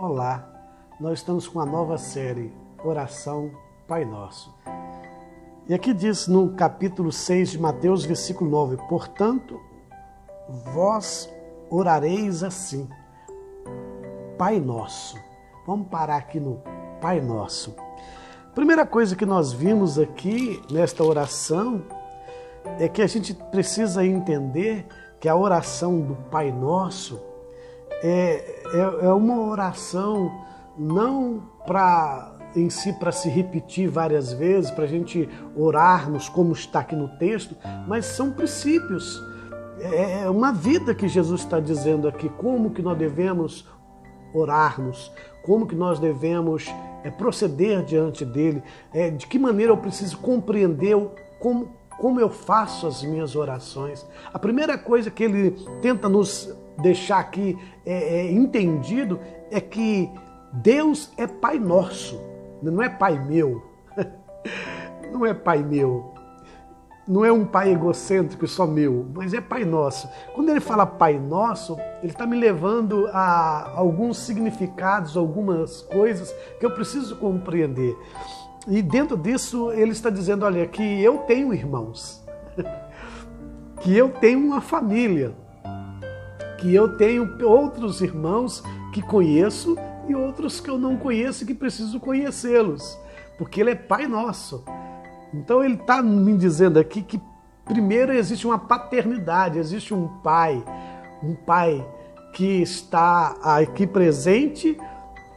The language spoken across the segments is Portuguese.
Olá, nós estamos com a nova série, Oração Pai Nosso. E aqui diz no capítulo 6 de Mateus, versículo 9, portanto, vós orareis assim, Pai Nosso. Vamos parar aqui no Pai Nosso. Primeira coisa que nós vimos aqui nesta oração é que a gente precisa entender que a oração do Pai Nosso é uma oração não para se repetir várias vezes, para a gente orarmos como está aqui no texto, mas são princípios. É uma vida que Jesus está dizendo aqui, como que nós devemos orarmos, como que nós devemos proceder diante dele, de que maneira eu preciso compreender como eu faço as minhas orações. A primeira coisa que ele tenta nos deixar aqui entendido é que Deus é Pai Nosso, não é Pai meu. Não é Pai meu. Não é um Pai egocêntrico só meu, mas é Pai Nosso. Quando ele fala Pai Nosso, ele está me levando a alguns significados, algumas coisas que eu preciso compreender. E dentro disso ele está dizendo, olha, que eu tenho irmãos, que eu tenho uma família, que eu tenho outros irmãos que conheço e outros que eu não conheço e que preciso conhecê-los, porque ele é Pai Nosso. Então ele está me dizendo aqui que primeiro existe uma paternidade, existe um pai que está aqui presente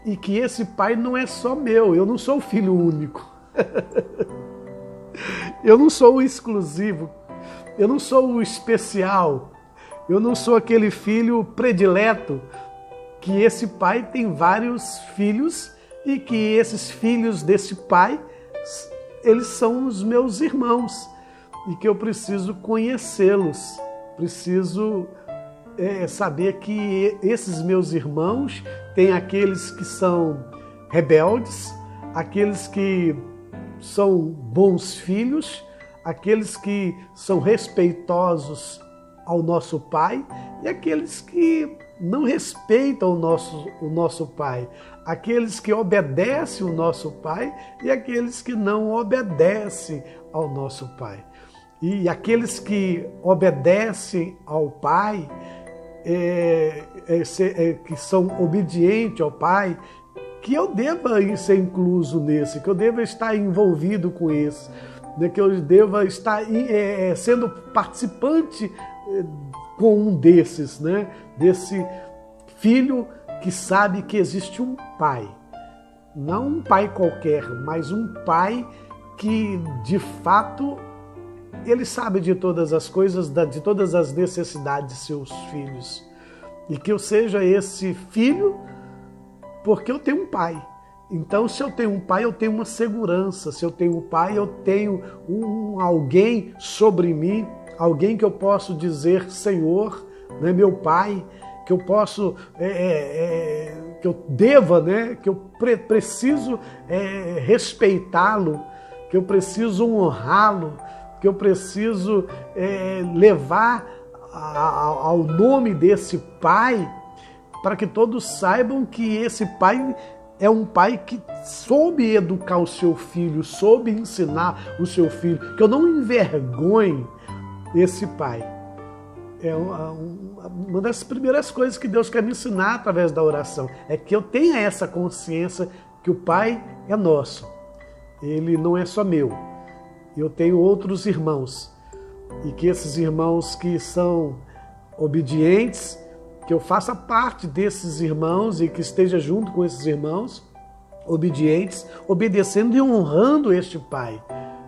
e que esse pai não é só meu, eu não sou o filho único, eu não sou o exclusivo, eu não sou o especial, eu não sou aquele filho predileto, que esse pai tem vários filhos e que esses filhos desse pai, eles são os meus irmãos e que eu preciso conhecê-los, preciso saber que esses meus irmãos têm aqueles que são rebeldes, aqueles que são bons filhos, aqueles que são respeitosos ao nosso pai e aqueles que não respeitam o nosso pai, aqueles que obedecem o nosso pai e aqueles que não obedecem ao nosso pai. E aqueles que obedecem ao pai, que são obedientes ao pai, que eu deva ser incluso nesse, que eu deva estar envolvido com esse, que eu deva estar sendo participante com um desses, desse filho que sabe que existe um pai. Não um pai qualquer, mas um pai que, de fato, ele sabe de todas as coisas, de todas as necessidades de seus filhos. E que eu seja esse filho porque eu tenho um pai. Então, se eu tenho um pai, eu tenho uma segurança. Se eu tenho um pai, eu tenho alguém sobre mim, alguém que eu posso dizer, Senhor, meu pai, que eu posso, que eu deva, que eu preciso respeitá-lo, que eu preciso honrá-lo, que eu preciso levar ao nome desse pai, para que todos saibam que esse pai é um pai que soube educar o seu filho, soube ensinar o seu filho, que eu não envergonhe esse pai. É uma das primeiras coisas que Deus quer me ensinar através da oração, é que eu tenha essa consciência que o Pai é nosso, ele não é só meu, eu tenho outros irmãos, e que esses irmãos que são obedientes, que eu faça parte desses irmãos e que esteja junto com esses irmãos obedientes, obedecendo e honrando este Pai,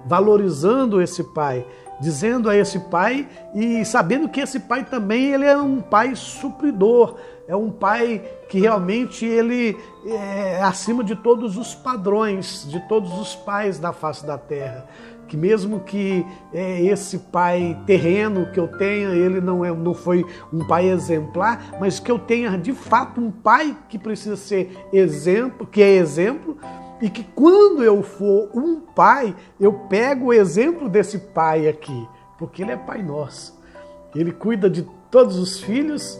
valorizando esse Pai, dizendo a esse pai e sabendo que esse pai também ele é um pai supridor, é um pai que realmente ele é acima de todos os padrões, de todos os pais da face da terra. Que mesmo que esse pai terreno que eu tenha, ele não foi um pai exemplar, mas que eu tenha de fato um pai que precisa ser exemplo, que é exemplo, e que quando eu for um pai, eu pego o exemplo desse pai aqui, porque ele é Pai Nosso. Ele cuida de todos os filhos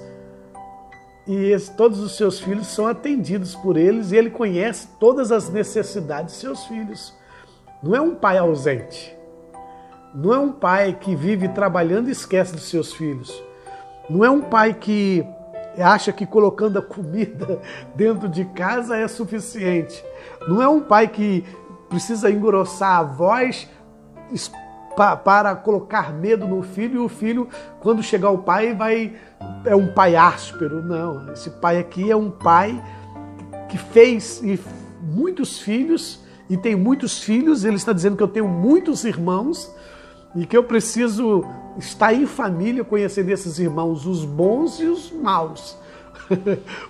e todos os seus filhos são atendidos por eles e ele conhece todas as necessidades de seus filhos. Não é um pai ausente. Não é um pai que vive trabalhando e esquece dos seus filhos. Não é um pai que acha que colocando a comida dentro de casa é suficiente. Não é um pai que precisa engrossar a voz para colocar medo no filho, e o filho, quando chegar o pai, é um pai áspero. Não, esse pai aqui é um pai que fez muitos filhos e tem muitos filhos. Ele está dizendo que eu tenho muitos irmãos e que eu preciso estar em família, conhecendo esses irmãos, os bons e os maus,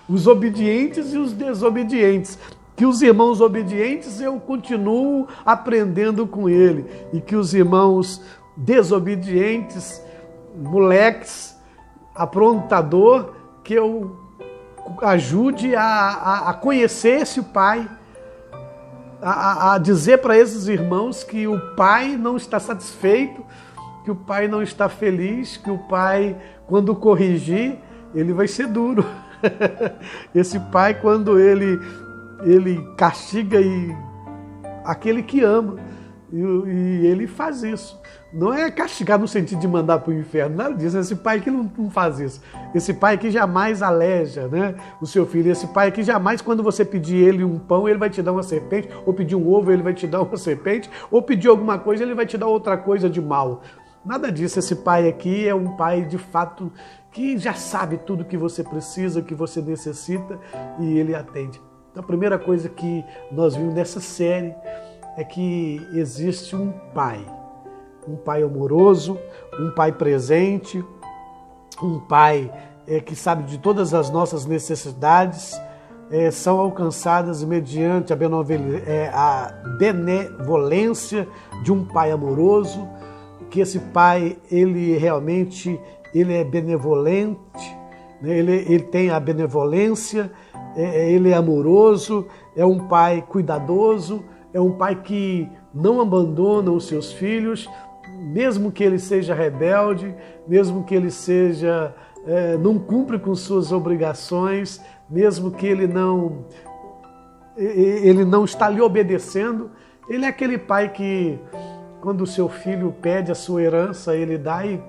os obedientes e os desobedientes. Que os irmãos obedientes eu continuo aprendendo com ele, e que os irmãos desobedientes, moleques, aprontador, que eu ajude a conhecer esse pai, a dizer para esses irmãos que o pai não está satisfeito, que o pai não está feliz, que o pai, quando corrigir, ele vai ser duro. Esse pai, quando ele castiga aquele que ama, e ele faz isso. Não é castigar no sentido de mandar para o inferno, nada disso. Esse pai que não faz isso. Esse pai que jamais aleja, né, o seu filho. Esse pai que jamais, quando você pedir ele um pão, ele vai te dar uma serpente, ou pedir um ovo, ele vai te dar uma serpente, ou pedir alguma coisa, ele vai te dar outra coisa de mal. Nada disso. Esse pai aqui é um pai, de fato, que já sabe tudo que você precisa, que você necessita, e ele atende. Então, a primeira coisa que nós vimos nessa série é que existe um pai amoroso, um pai presente, um pai que sabe de todas as nossas necessidades, são alcançadas mediante a benevolência de um pai amoroso, que esse pai, ele realmente é benevolente, né? Ele tem a benevolência, ele é amoroso, é um pai cuidadoso, é um pai que não abandona os seus filhos, mesmo que ele seja rebelde, mesmo que ele não cumpre com suas obrigações, mesmo que ele não está lhe obedecendo. Ele é aquele pai que, quando o seu filho pede a sua herança, ele dá e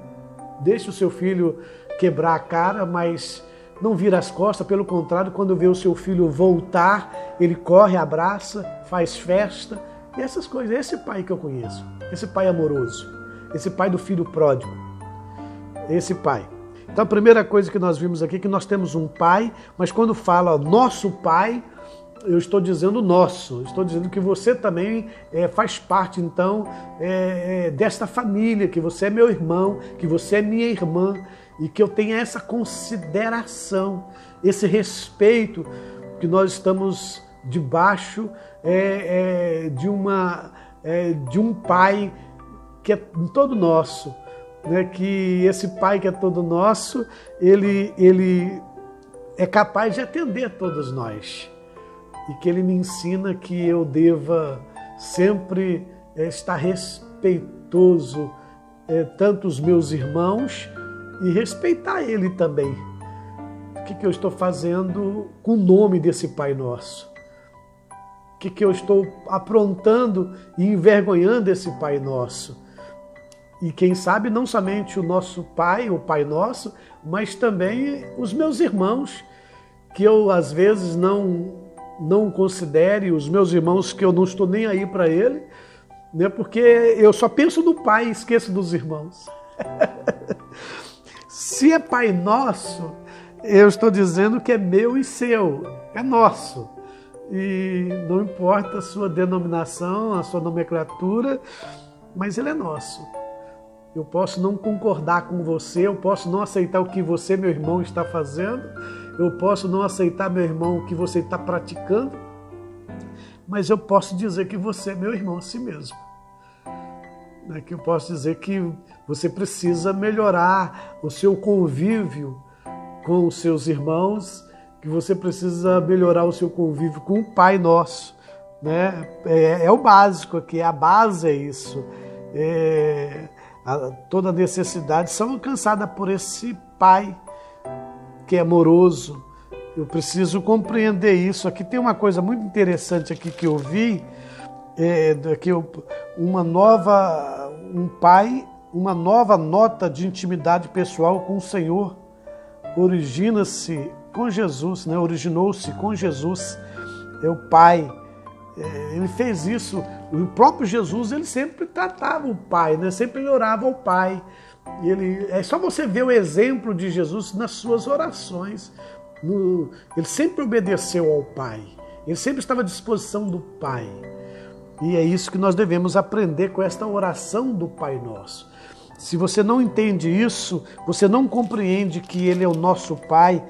deixa o seu filho quebrar a cara, mas não vira as costas. Pelo contrário, quando vê o seu filho voltar, ele corre, abraça, faz festa. E essas coisas, esse pai que eu conheço, esse pai amoroso, esse pai do filho pródigo, esse pai. Então a primeira coisa que nós vimos aqui é que nós temos um pai, mas quando fala nosso pai, eu estou dizendo nosso, estou dizendo que você também faz parte, então, desta família, que você é meu irmão, que você é minha irmã, e que eu tenha essa consideração, esse respeito, que nós estamos debaixo de um pai que é todo nosso, né? Que esse pai que é todo nosso, ele é capaz de atender todos nós, e que ele me ensina que eu deva sempre estar respeitoso, tanto os meus irmãos, e respeitar ele também. O que eu estou fazendo com o nome desse Pai Nosso? O que eu estou aprontando e envergonhando esse Pai Nosso? E quem sabe não somente o nosso Pai, o Pai Nosso, mas também os meus irmãos, que eu às vezes não considere, os meus irmãos que eu não estou nem aí para ele, né? Porque eu só penso no Pai e esqueço dos irmãos. Se é Pai Nosso, eu estou dizendo que é meu e seu, é nosso. E não importa a sua denominação, a sua nomenclatura, mas ele é nosso. Eu posso não concordar com você, eu posso não aceitar o que você, meu irmão, está fazendo, eu posso não aceitar, meu irmão, o que você está praticando, mas eu posso dizer que você é meu irmão a si mesmo. Que eu posso dizer que você precisa melhorar o seu convívio com os seus irmãos, que você precisa melhorar o seu convívio com o Pai Nosso, né? É o básico aqui, a base é isso. Toda necessidade são alcançadas por esse Pai que é amoroso, Eu preciso compreender isso. Aqui tem uma coisa muito interessante aqui que eu vi, uma nova nota de intimidade pessoal com o Senhor origina-se com Jesus, né? Originou-se com Jesus, é o Pai. Ele fez isso, o próprio Jesus, ele sempre tratava o Pai, né? Sempre ele orava ao Pai. É só você ver o exemplo de Jesus nas suas orações. Ele sempre obedeceu ao Pai, ele sempre estava à disposição do Pai. E é isso que nós devemos aprender com esta oração do Pai Nosso. Se você não entende isso, você não compreende que Ele é o nosso Pai,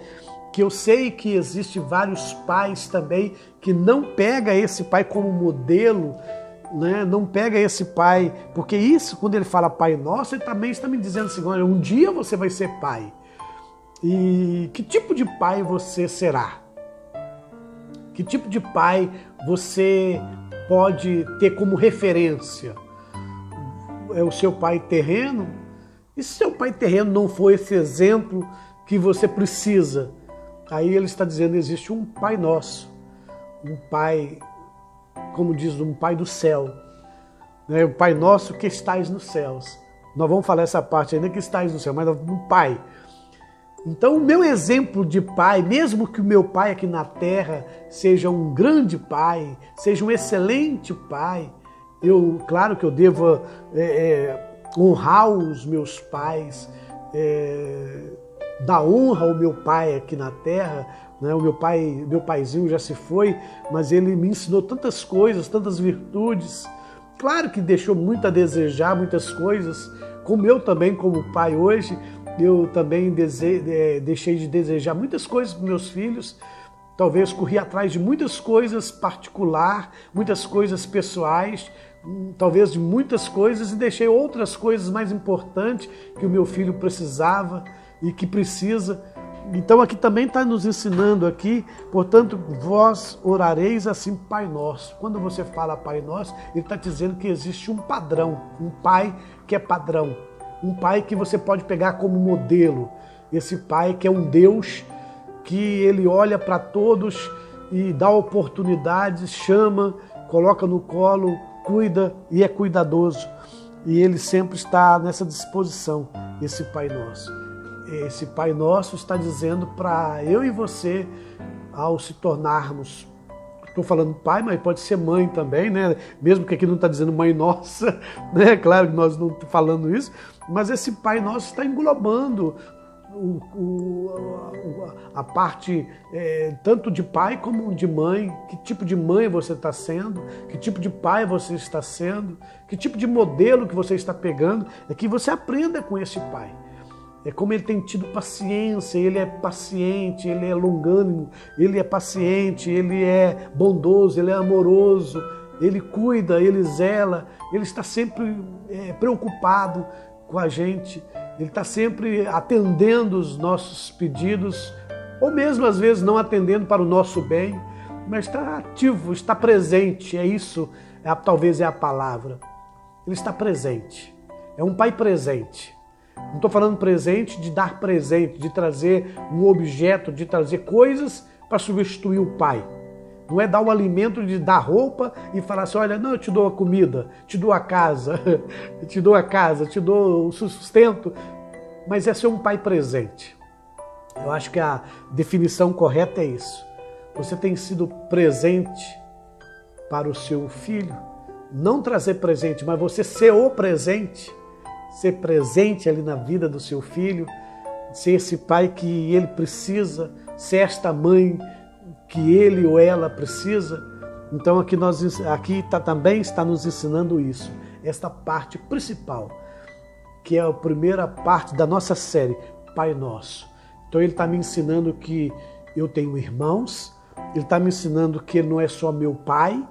que eu sei que existem vários pais também que não pega esse pai como modelo, né? Não pega esse pai, porque isso, quando ele fala Pai Nosso, ele também está me dizendo assim, olha, um dia você vai ser pai. E que tipo de pai você será? Que tipo de pai você pode ter como referência? É o seu pai terreno? E se seu pai terreno não for esse exemplo que você precisa? Aí ele está dizendo, existe um Pai Nosso, um Pai, como diz, um Pai do céu, né? O Pai Nosso que estais nos céus. Nós vamos falar essa parte ainda, que estais no céu, mas um Pai. Então o meu exemplo de pai, mesmo que o meu pai aqui na terra seja um grande pai, seja um excelente pai, claro que eu devo honrar os meus pais, dar honra ao meu pai aqui na terra, né? O meu paizinho já se foi, mas ele me ensinou tantas coisas, tantas virtudes. Claro que deixou muito a desejar, muitas coisas, como eu também, como pai hoje, eu também deixei de desejar muitas coisas para meus filhos. Talvez corri atrás de muitas coisas particular, muitas coisas pessoais, talvez de muitas coisas, e deixei outras coisas mais importantes que o meu filho precisava e que precisa. Então aqui também está nos ensinando aqui, portanto, vós orareis assim, Pai Nosso. Quando você fala Pai Nosso, ele está dizendo que existe um padrão, um Pai que é padrão, um Pai que você pode pegar como modelo. Esse Pai que é um Deus que ele olha para todos e dá oportunidades, chama, coloca no colo, cuida e é cuidadoso. E ele sempre está nessa disposição, esse Pai Nosso. Esse Pai Nosso está dizendo para eu e você, ao se tornarmos, estou falando pai, mas pode ser mãe também, né? Mesmo que aqui não está dizendo Mãe Nossa, né? Claro que nós não estamos falando isso, mas esse Pai Nosso está englobando a parte tanto de pai como de mãe. Que tipo de mãe você está sendo, que tipo de pai você está sendo, que tipo de modelo que você está pegando, é que você aprenda com esse pai. É como ele tem tido paciência, ele é paciente, ele é longânimo, ele é paciente, ele é bondoso, ele é amoroso, ele cuida, ele zela, ele está sempre preocupado com a gente, ele está sempre atendendo os nossos pedidos, ou mesmo às vezes não atendendo para o nosso bem, mas está ativo, está presente, é isso, talvez é a palavra. Ele está presente, é um pai presente. Não estou falando presente de dar presente, de trazer um objeto, de trazer coisas para substituir o pai. Não é dar o alimento, de dar roupa e falar assim, olha, não, eu te dou a comida, te dou a casa, te dou o sustento, mas é ser um pai presente. Eu acho que a definição correta é isso. Você tem sido presente para o seu filho, não trazer presente, mas você ser o presente, ser presente ali na vida do seu filho, ser esse pai que ele precisa, ser esta mãe que ele ou ela precisa. Então aqui também está nos ensinando isso, esta parte principal, que é a primeira parte da nossa série, Pai Nosso. Então ele está me ensinando que eu tenho irmãos, ele está me ensinando que ele não é só meu pai,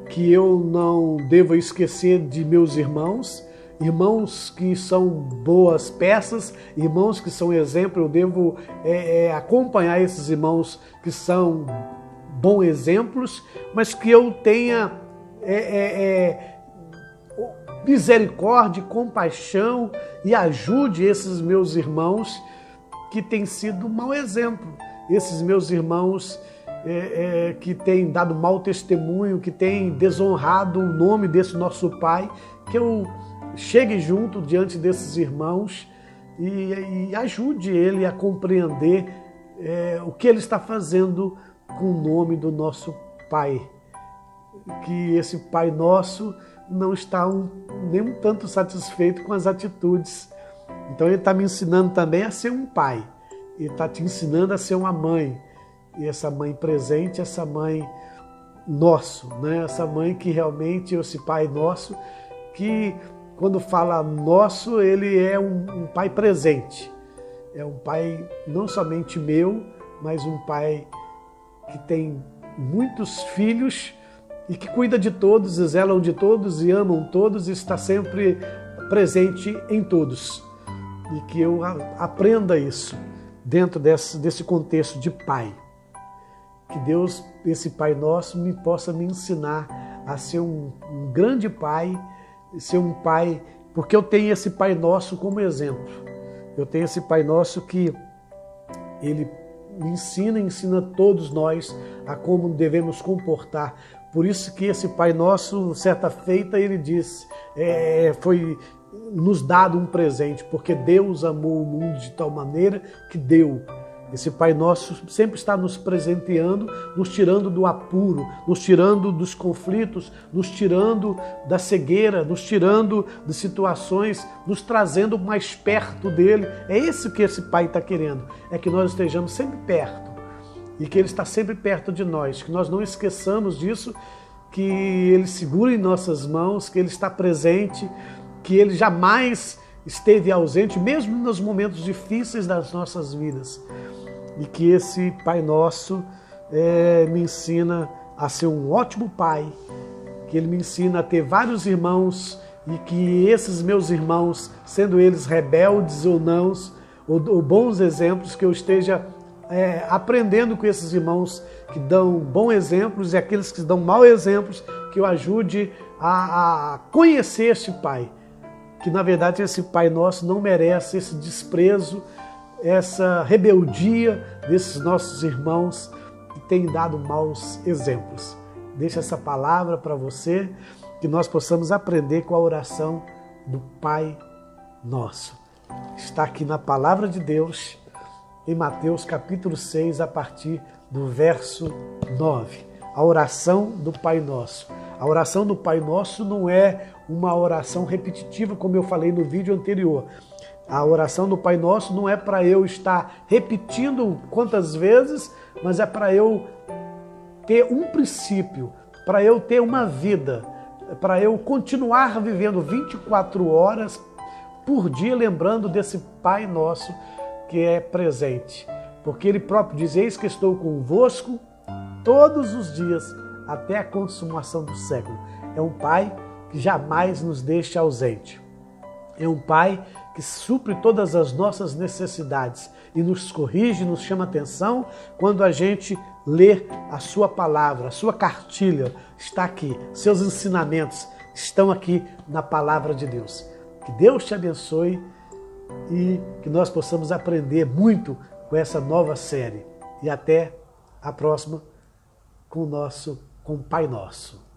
que eu não devo esquecer de meus irmãos, irmãos que são boas peças, irmãos que são exemplo, eu devo acompanhar esses irmãos que são bons exemplos, mas que eu tenha misericórdia, compaixão e ajude esses meus irmãos que têm sido um mau exemplo, esses meus irmãos que têm dado mau testemunho, que têm desonrado o nome desse nosso Pai, que eu chegue junto diante desses irmãos e ajude ele a compreender o que ele está fazendo com o nome do nosso Pai. Que esse Pai nosso não está nem um tanto satisfeito com as atitudes. Então ele está me ensinando também a ser um pai. Ele está te ensinando a ser uma mãe. E essa mãe presente, essa mãe nosso, né? Essa mãe que realmente, esse Pai nosso, que quando fala nosso, ele é um Pai presente. É um Pai não somente meu, mas um Pai que tem muitos filhos e que cuida de todos, e zelam de todos e amam todos e está sempre presente em todos. E que eu aprenda isso dentro desse contexto de pai. Que Deus, esse Pai nosso, possa me ensinar a ser um grande pai, ser um pai, porque eu tenho esse Pai nosso como exemplo. Eu tenho esse Pai nosso que ele me ensina todos nós a como devemos comportar. Por isso que esse Pai nosso, certa feita, ele disse, foi nos dado um presente, porque Deus amou o mundo de tal maneira que deu. Esse Pai nosso sempre está nos presenteando, nos tirando do apuro, nos tirando dos conflitos, nos tirando da cegueira, nos tirando de situações, nos trazendo mais perto dele. É isso que esse Pai está querendo, é que nós estejamos sempre perto e que ele está sempre perto de nós, que nós não esqueçamos disso, que ele segura em nossas mãos, que ele está presente, que ele jamais esteve ausente, mesmo nos momentos difíceis das nossas vidas. E que esse Pai nosso me ensina a ser um ótimo pai, que ele me ensina a ter vários irmãos e que esses meus irmãos, sendo eles rebeldes ou não, ou bons exemplos, que eu esteja aprendendo com esses irmãos que dão bons exemplos e aqueles que dão maus exemplos, que eu ajude a conhecer esse Pai. Que na verdade esse Pai nosso não merece esse desprezo, essa rebeldia desses nossos irmãos que têm dado maus exemplos. Deixa essa palavra para você, que nós possamos aprender com a oração do Pai Nosso. Está aqui na Palavra de Deus, em Mateus capítulo 6, a partir do verso 9. A oração do Pai Nosso. A oração do Pai Nosso não é uma oração repetitiva, como eu falei no vídeo anterior. A oração do Pai Nosso não é para eu estar repetindo quantas vezes, mas é para eu ter um princípio, para eu ter uma vida, para eu continuar vivendo 24 horas por dia, lembrando desse Pai Nosso que é presente. Porque Ele próprio diz, eis que estou convosco todos os dias, até a consumação do século. É um Pai que jamais nos deixa ausente. É um Pai que supre todas as nossas necessidades e nos corrige, nos chama atenção quando a gente lê a sua palavra, a sua cartilha está aqui, seus ensinamentos estão aqui na palavra de Deus. Que Deus te abençoe e que nós possamos aprender muito com essa nova série. E até a próxima com o Pai Nosso.